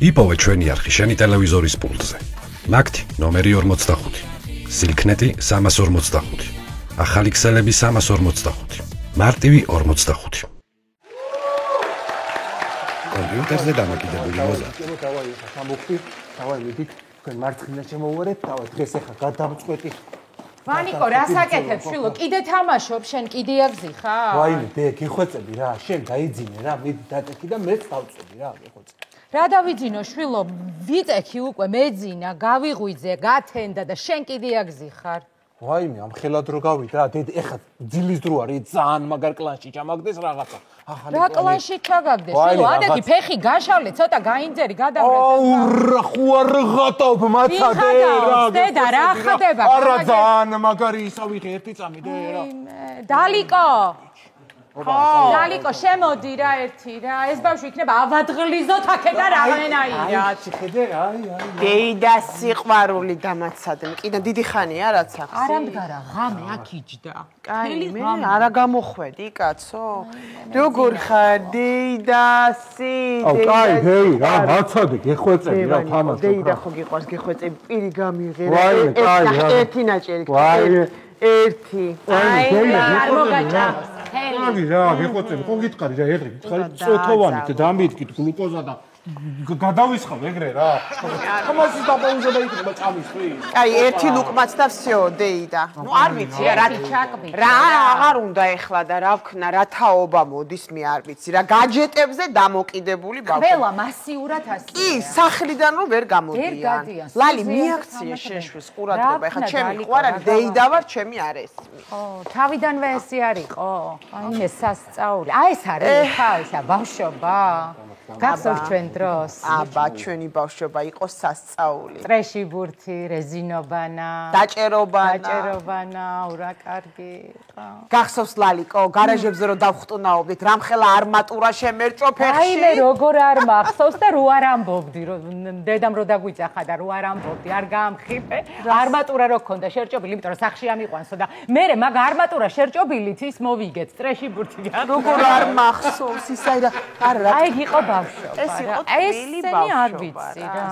იპოვე ჩვენი არხი შენი ტელევიზორის პულტზე. ნაკთი ნომერი 45. სილქნეტი 345. ახალი ქსელები 345. მარტივი 45. კომპიუტერზე დამოკიდებული მოზა. დავაი მიდით, თქვენ მარცხნიდან შემოვარეთ, დღეს ახლა გადამწყვეტი. ვანიკო, რას აკეთებ, შვილო? კიდე თამაშობ, შენ კიდე აგზი ხარ? ვაიმე, დე, გიხვეწები რა, შენ გაიძინე რა, მიდი დატეხი და მეც დავწვევი რა, გიხვეწე. რა დავიძინო, შვილო? ვიწექი უკვე, მეძინა, გავიღვიძე, გათენდა და შენ კიდე აგზი ხარ? ვაიმე, ამ ხელად რო გავიდ რა, დედ, ეხლა ძილის დრო არის, ძალიან მაგარ კლანში ჩამაგდეს რაღაცა. რა კლანში ჩაგაგდეს, შვილო? ადეთი ფეხი გაშავლე, ცოტა გაინძერი, გადავრეთ. აუ, რა ხوار ღატავ მაცადე რა. დედა, რა ხდება? არა ძალიან მაგარი ისა ვიღე ერთი წამი დე რა. დალიკო. დალიკო, შემოდი რა ერთი რა. ეს ბავშვი იქნება ავადღლიზოთ აქე და რაღაცნაირად. ხედე, აი. დეიდა სიყვარული დამაცადე. კიდე დიდი ხანია რაც ახს. არ ამდგარა ღამე აქ იჯდა. კაი, მე არა გამოხვედი, კაცო. როგორ ხარ, დეიდა სი? აუ, კაი, ჰეი, რა, მაცადე, გეხვეწები რა, თამაშობ. დეიდა ხო გიყვარს, გეხვეწები, პირი გამიღერა. ვაიმე, კაი, რა. ერთი ნაჭერი. ვაიმე. ერთი. აი, არ მოგაჭამოს. აი რა, გეხვეწები, ხო გითხარი რა, ეგრე გითხარი, წვეთოვანით დამიდგით გლუკოზა და გადავისხავ ეგრე რა. თამაშის დაპაუზება იქნება წამისთვის. აი, ერთი ლუკმაც და всё, დეიდა. ნუ არ ვიცი რა, რა აღარ უნდა ეხლა და რა ვქნა, რა თაობა მოდის, მე არ ვიცი რა, გაჯეტებზე დამოკიდებული ბავშვი. ყველა მასიურად ასეა. კი, სახლიდან რომ ვერ გამოდიან. გადიან. ლალი, მიაქციე შეშვის ყურადღება, ეხლა ჩემი ყვარა დეიდა ვარ, ჩემი არ ესმის. ხო, თავიდანვე ესე არისო. აი ეს სასწაული. აი ეს არის ხა, ისა ბავშვობა. გახსოვს ჩვენ დროს? აბა, ჩვენი ბავშვობა იყო სასწაული. წრეში ბურთი, რეზინობანა, დაჭერობანა, ურა კარგი იყო. გახსოვს ლალიკო, გარაჟებზე რომ დავხტუნაობდით, რამხელა არმატურა შემერჭო ფეხში? აი მე როგორ არ მახსოვს და რო არ ამბობდი, დედამ რო დაგვიძახა და რო არ ამბობდი, არ გაამხიფე. არმატურა რო ქონდა შერჭობილი, იმიტომ რომ სახში ამიყვანსო და მე მაგ არმატურა შერჭობილით ის მოვიგეთ, წრეში ბურთი. როგორ არ მახსოვს ის აი რა, არა. აი იყო ეს იყო თბილი ბავშვობა. არ ვიცი რა.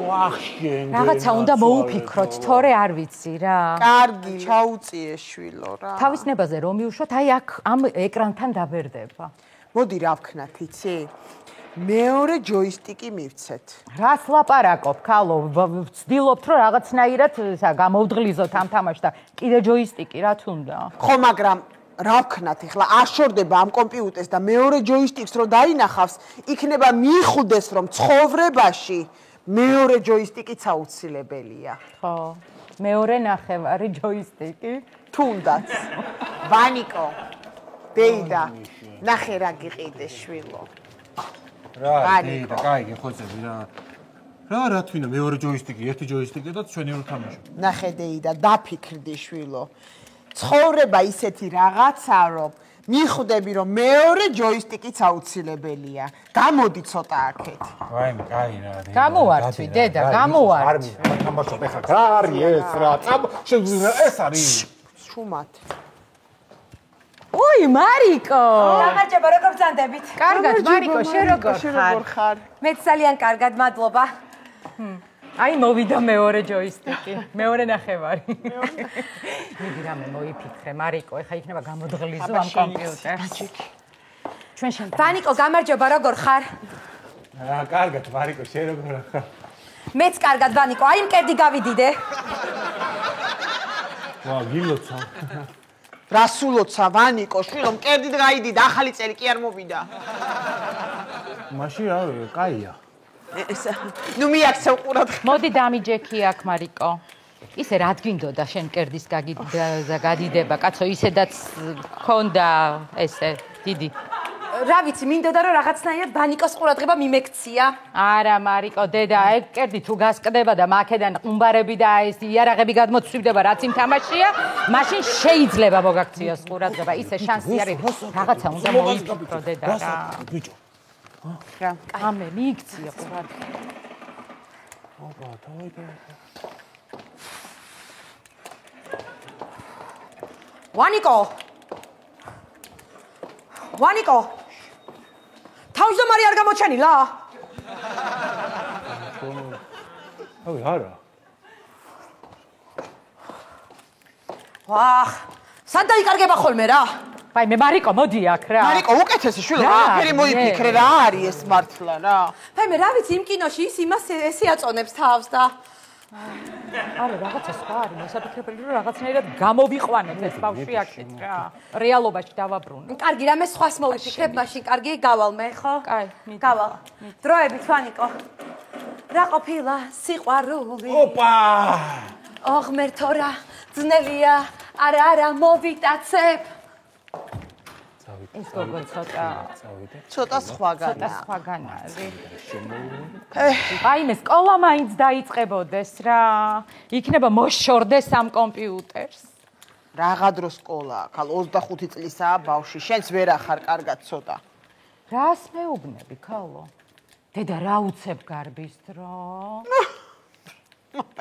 ვახშენ. რაღაცა უნდა მოუფიქროთ, თორე არ ვიცი რა. კარგი, ჩაუწიე შვილო რა. თავის ნებაზე რომ მივუშვათ, აი აქ ამ ეკრანთან დაბერდება. მოდი რა ვქნათ, იცი? მეორე ჯოისტიკი მივცეთ. რას ლაპარაკობ, ქალო? ვცდილობთ რომ რაღაცნაირად გამოვდღლიზოთ ამ თამაშს და კიდე ჯოისტიკი რა თუნდა? ხო, მაგრამ რა ვქნათ ახლა აშორდება ამ კომპიუტერს და მეორე ჯოისტიკს რო დაინახავს, იქნება მიხვდეს რომ ცხოვრებაში მეორე ჯოისტიკიც აუცილებელია. ხო, მეორე ნახევარი ჯოისტიკი თუნდაც. ვანიკო, დეიდა, ნახე რა გიყიდეს შვილო. რა, დეიდა, კაი, გეხვეწები რა. რა თვითონ მეორე ჯოისტიკი, ერთი ჯოისტიკი და ჩვენი რო თამაშობ. ნახე დეიდა, დაფიქრდი შვილო. ცხოვრება ისეთი რაღაცა, რომ მიხვდები, რომ მეორე ჯოისტიკიც აუცილებელია. გამოდი ცოტა აქეთ. ვაიმე, კაი რა. გამოვართვი, დედა, გამოვართვი. არ თამაშობ ეხლა. რა არის ეს რა? ეს არის. შუმათ. ოი, მარიკო! გამარჯობა, როგორ ბრძანდებით? კარგად, მარიკო, შენ როგორ ხარ? მეც ძალიან კარგად, მადლობა. აი მოვიდა მეორე ჯოისტიკი, მეორე ნახევარი. მიდი რამე მოიფიქრე, მარიკო, ეხა იქნება გამოდღლიზო ამ კომპიუტერს. ჩვენ შენ ვანიკო, გამარჯობა, როგორ ხარ? რა, კარგად, მარიკო, შენ როგორ ხარ? მეც კარგად, ვანიკო, აი მკერდი გავიდიდე. ვა, გილოცა. რასულოცა, ვანიკო, შვილო, მკერდი გაიდიდა, ახალი წელი კი არ მოვიდა. მაშინ რა, კაია. ნუ მიაქცევ ყურადღება. მოდი დამიჯექი აქ, მარიკო. ისე რა გინდოდა შენ მკერდის გადიდება, კაცო, ისედაც ქონდა ესე დიდი. რა ვიცი, მინდოდა რომ რაღაცნაირად ვანიკოს ყურადღება მიმექცია. არა, მარიკო, დედა, ეგ მკერდი თუ გასკდება და მაქედან ყუმბარები და ეს იარაღები გადმოცვივდება, რაც იმ თამაშია, მაშინ შეიძლება მოგაქციოს ყურადღება. ისე შანსი არის, რაღაცა უნდა მოიფიქრო, დედა რა. ბიჭო. რა, ამე მიიქცია ყურადღება. აბა, დავაი. ვანიკო! თავმჯდომარე არ გამოჩენილა? ой, არა. ვახ სად დაიკარგება ხოლმე რა აი მე მარიკო მოდი აქ რა მარიკო უკეთესი შვილო რა ყველაფერი მოიფიქრე რა არის ეს მართლა რა ფაიმე რა ვიცი იმ კინოში ის იმას ესეაწონებს თავს და არა რაღაცა სხვა არის მოსაფიქრებელი რომ რაღაცნაირად გამოვიყვანეთ ეს ბავშვი აქეთ რა რეალობაში დავაბრუნე კარგი რა მე სხვას მოვიფიქრებ მაშინ კარგი გავალ მე ხო კაი გავალ დროებით ვანიკო რა ყოფილა სიყვარული ოპა ოღმერთო რა ძნელია არა მოვიტაცებ ეს გოგო ცოტა ცოტა სხვაგანა სხვაგან არის აი მე სკოლა მაინც დაიწყებოდეს რა იქნება მოშორდეს ამ კომპიუტერს რაღა დრო სკოლა აქ 25 წლისაა ბავშვი შენც ვერ ახარ კარგად ცოტა რას მეუბნები ქალო დედა რა უცებ გარბის დრო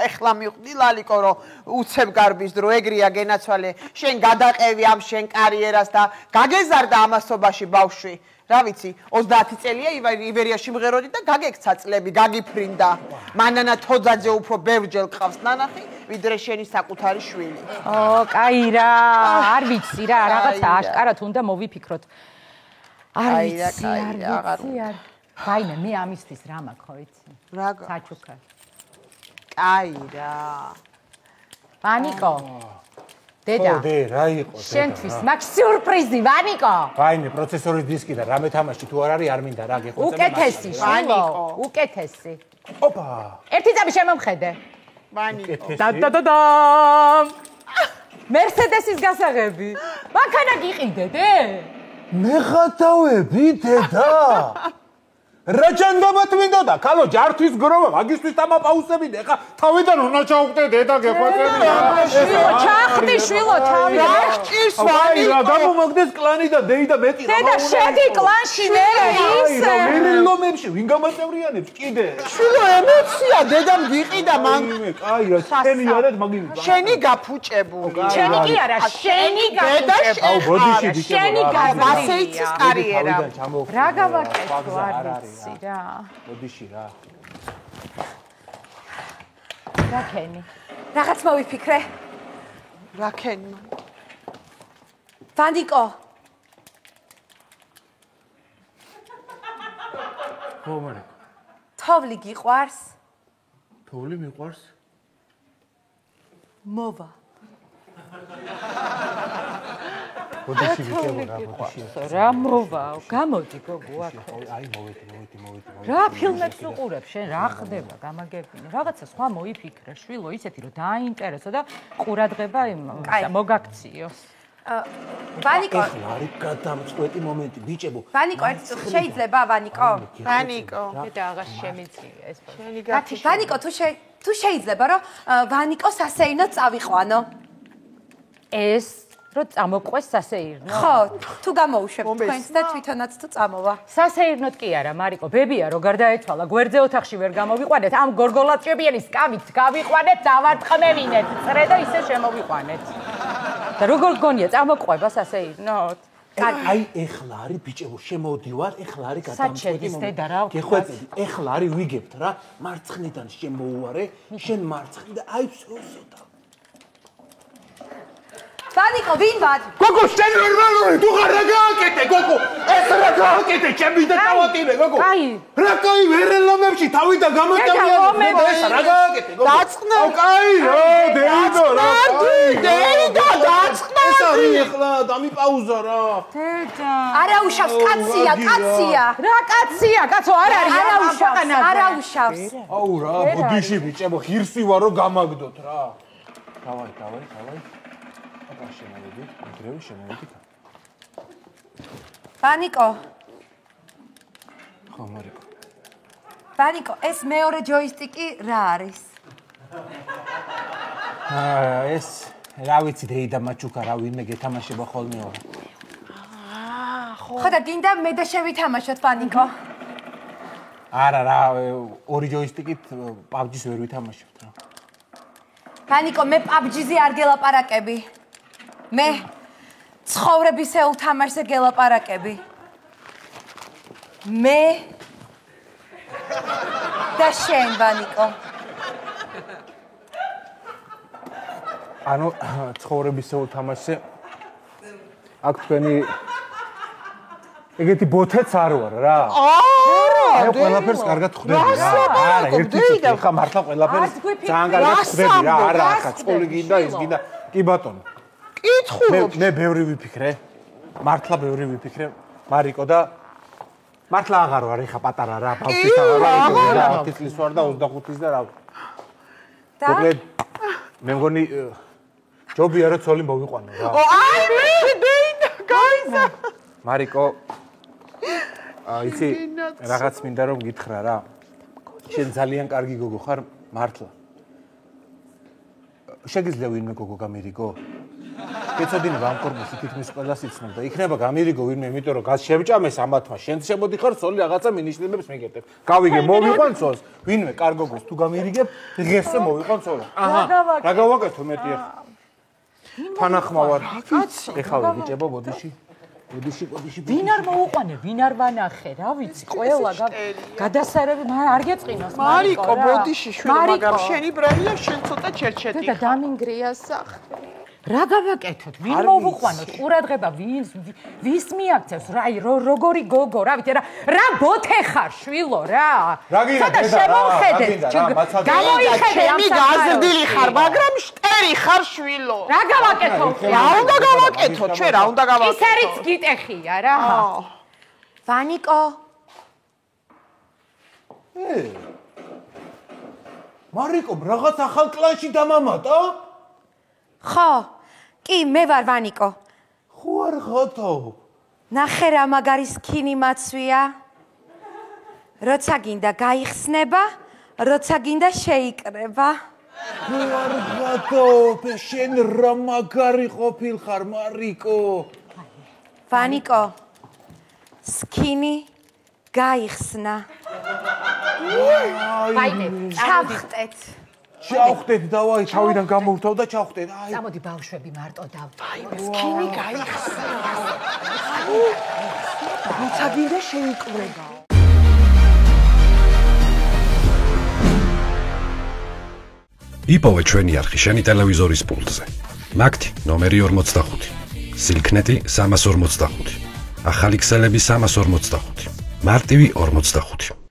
ეხლა მივხვდი ლალიკო რომ უცებ გარბის დრო ეგრეა გენაცვალე შენ გადაყევი ამ შენ კარიერას და გაგეზარდა ამასობაში ბავშვი რა ვიცი 30 წელია იბერიაში მღეროდი და გაგექცა წლები გაგიფრინდა მანანა თოძაძე უფრო ბევრჯერ ყავს ნანახი ვიდრე შენი საკუთარი შვილი ო კაი რა არ ვიცი რა რაღაცა აშკარად უნდა მოვიფიქროთ არ ვიცი ვაიმე მე ამისთვის რა მაქვს ხო იცი რა საჩუქარ აი რა ვანიკო დედა დე რა იყო შენთვის მაქვს სიურპრიზი ვანიკო ვაიმე პროცესორის დისკი და რამე თამაში თუ არ არის არ მინდა რა გეხოცე უკეთესი ვანიკო უკეთესი ოპა ერთი წამი შემომხედე ვანიკო და მერსედესის გასაღები მანქანა გიყიდე მე ხათავები დედა რა ჩანდაბათ მინდოდა ქალო ჯართვის გროვა მაგისტრის დამაპაუსებინე ხა თავიდან უნდა ჩაუხდე დედა გეხვეწები შვილო ჩახდი შვილო თავი რა გჭირს აი რა გამომაგდეს კლანი და დეი და მეტი რა დედა შედი კლანში მე ისე მილილომებში ვინ გამაწევრიანებს კიდე შვილო ემოცია დედამ გიყიდა მან აი რა შენი არეთ მაგინი შენი გაფუჭებული შენი კი არა შენი დედა აუ ბოდიში ბიჭო შენი გასეიცის კარიერა რა გავაკეთო არ ვიცი რა ბოდიში რა რა ქენი რაღაც მოვიფიქრე რა ქენი ვანიკო ხო მარიკო თოვლი გიყვარს თოვლი მიყვარს მოვა ბოდიში ბიჭო რა ბოდიში რა მოვაო გამოდი გოგო აქ აი მოვედი რა ფილმებს უყურებ შენ რა ხდება გამაგებინე რაღაცა სხვა მოიფიქრე შვილო ისეთი რომ დააინტერესო და ყურადღება მოგაქციო ვანიკო არის გადამწყვეტი მომენტი ბიჭებო ვანიკო ერთ წუთი შეიძლება ვანიკო ვანიკო და აღარ შემიძლია ეს შენი ვანიკო თუ შეიძლება რომ ვანიკოს ასეირნო წავიყვანო ეს რო წამოყვეს სასეირნო ხო თუ გამოუშვებ თქვენს და თვითონაც თუ წამოვა სასეირნოდ კი არა მარიკო ბებია რო გარდაეცვალა გვერდზე ოთახში ვერ გამოვიყვანეთ ამ გორგოლაჭებიანი სკამით გავიყვანეთ დავარტყმევინეთ წრე და ისე შემოვიყვანეთ და როგორ გონია წამოყვება სასეირნოდ აი ეხლა არის ბიჭებო შემოდივარ ეხლა არის გადამწყვეტი დედა რა გეხვეწები ეხლა არის ვიგებთ რა მარცხნიდან შემოუარე შენ მარცხნიდან აი ვსოთა ვანიკო ვინ ვარ გოგო შენ ნორმალური თუ ხარ რა გააკეთე გოგო ეს რა გააკეთე ჩემი და დავატირე გოგო რა კაი ვერელომებში თავი და გამოტოვიანე ეს რა გააკეთე გოგო დაწყნა კაი რა დეიდო რა დეიდო დაწყნა ეს არის ეხლა დამიპაუზა რა დედა არა უშავს კაცია რა კაცია კაცო არ არის არა უშავს აუ რა ბოდიში ბიჭებო ღირსი ვარო გამაგდოთ რა დავაი შემოვიდი, მიგრევი შემოვიდი. ვანიკო. ხო, მარიკო. ვანიკო, ეს მეორე ჯოისტიკი რა არის? ეს რა ვიცი დეიდა მაჩუკა რა ვინმე გეთამაშება ხოლმე ორ. ხო და გინდა მე და შევითამაშოთ ვანიკო. არა რა ორი ჯოისტიკით PUBG-ს ვერ ვითამაშებთ რა. ვანიკო, მე PUBG-ზე არ გელაპარაკები. მე ცხოვრებისეულ თამაშზე გელაპარაკები. მე და შენ ვანიკო. ანუ ცხოვრებისეულ თამაშზე აქ თქვენი ეგეთი ბოთეც არ ვარ რა. აი ყველაფერს კარგად ხვდები რა. არა, ერთი წუთი ხა მართლა ყველაფერს ძალიან კარგად ხვდები რა. არა, ხა წული გინდა ის გინდა. კი ბატონო. კითხულობ. მე ბევრი ვიფიქრე. მართლა ბევრი ვიფიქრე. მარიკო და მართლა აღარ ვარ ეხა პატარა რა. ბავშვის აღარ ვარ. 10 წლის ვარ და 25 და რა. მოკლედ მე მგონი ჯობია რომ ცოლი მოვიყვანო რა. აი მე დეინა გაიზა. მარიკო იცი რაღაც მინდა რომ გითხრა რა. შენ ძალიან კარგი გოგო ხარ მართლა. შეგიძლია ვინმე გოგო გამირიგო? გეცოდინება ამ კორპუსი თითქმის ყველას იცნობ და იქნება გამირიგო ვინმე, იმიტომ რომ გასშემჭამეს ამათმა. შენ შემოდიხარ ცოლი რაღაცა მინიშნებებს მიგეტებ. გავიგე მოვიყვან ცოლს. ვინმე კარგოგოს თუ გამირიგებ, დღესვე მოვიყვან ცოლს. აჰა. რა გავაკეთო მეტი ახლა? თანახმა ვარ. ეხლა ვიბიჭებო ბოდიში. ბოდიში. ვინ არ მოუყვანე, ვინ არ ვანახე, რა ვიცი, ყველა გადასარევი არ გეწყინოს მარიკო ბოდიში შვილი, მაგრამ შენი ბრალია შენ ცოტა ჩერჩეთი. და დამინგრია სახე. რა გავაკეთოთ? ვინ მოვუყვანოთ? ყურადღება ვის მიაქცევს? როგორი გოგო, რა ვიცი, რა ბოთე ხარ, შვილო, რა. ცოტა შემოვხედე. გამოიხედე ამ ჩემი გაზრდილი ხარ, მაგრამ შტერი ხარ, შვილო. რა გავაკეთო? რა უნდა გავაკეთო? ჩვენ რა უნდა გავაკეთო? ის არის გიტეხია რა. ვანიკო. მარიკო, რაღაც ახალ კლანში დამამატა? ხო, კი, მე ვარ ვანიკო. ხო არ ხათო. ნახე რა მაგარი სკინი მაცვია. როცა გინდა გაიხსნება, როცა გინდა შეიკრება. არ ხათო, შენ რა მაგარი ყოფილხარ, მარიკო. ვანიკო, სკინი გაიხსნა. ვაიმე, ჩავხტეთ. ჩავხტეთ დავაი, თავიდან გამოვთავ და ჩავხტეთ. აი. წამოდი ბავშვები მარტო დავდო. სკინი გაიხსნა. როცა გინდა შეიკრება. იპოვე ჩვენი არხი შენი ტელევიზორის პულტზე. მაგთი ნომერი 45. სილქნეტი 345. ახალი ქსელები 345. მარტივი 45.